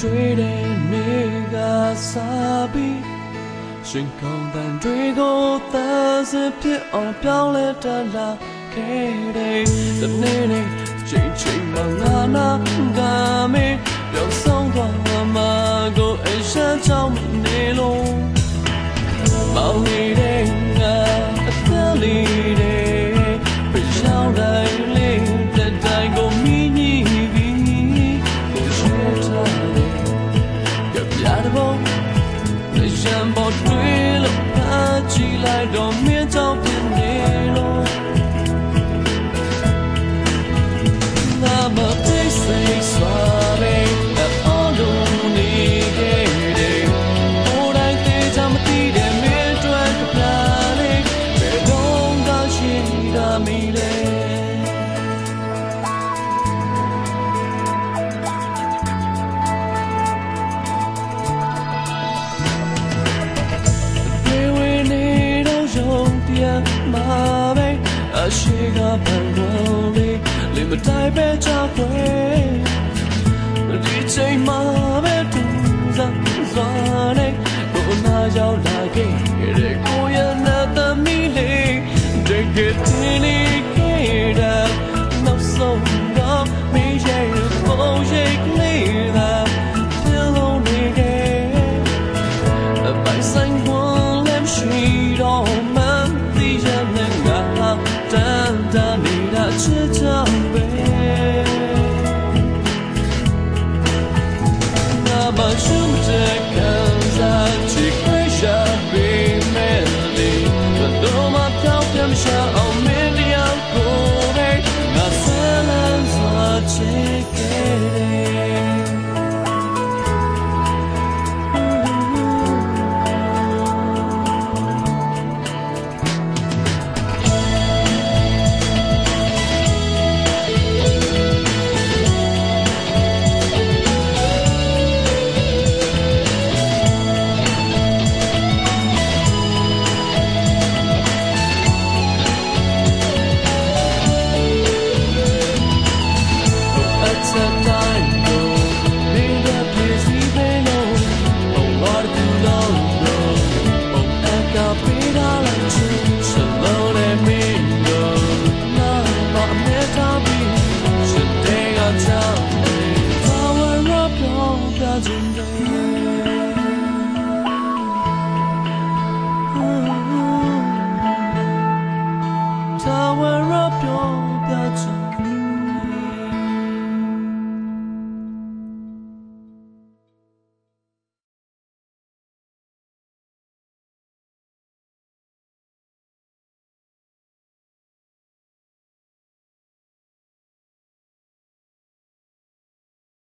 တွေ့တဲ့နေ့ကစားပြီးရှင်ကောင်းတန်တွေကိုသန်းစစ်ဖြစ်အောင်ပြောင်းလဲတလာခဲ့တဲ့ဒီနေ့နဲ့ချိန်ချိန်မှငါနာကမေးပြောင်းဆောင်သွားမှာကိုအရှမ်းချောင်းနေလို့မောင်နေတဲ့ငါအသက်လေးတွေပြရောင်းတိုင်းလေးတဲ့တိုင်းကိုမိညီပြီးကိုရှေ့ထားတယ်ကြပြတဲ့ဘုံလက်ရံပေါ်တွေ့လို့ထားကြည့်လိုက်တော့မင်းကြောင့်ဖြစ်နေလို့ငါမသိစိတ်ဆွာပဲall alone need it all I think I'm the man trying to plan it but don't go she da me le they we need a young dear my baby a she got lonely live my type of jobဒီချိန်မှာပဲသူဇာနေကိုနာရောက်လာခဲ့တဲ့ကိုရနာသမီးလေးတကယ်တင်နေခဲ့တာနောက်ဆုံးတော့မင်းရဲ့ပုံရိပ်လေးသာပြန်လို့နေခဲ့အပိုင်ဆိုင်ဝင်လည်းရှိတော့မှသိရမယ်ငါတန်တာနေတာချစ်ချောင်းပဲbut you take us out to creation be melody but no my problem shall on me the alcohol my silence are taking Power up your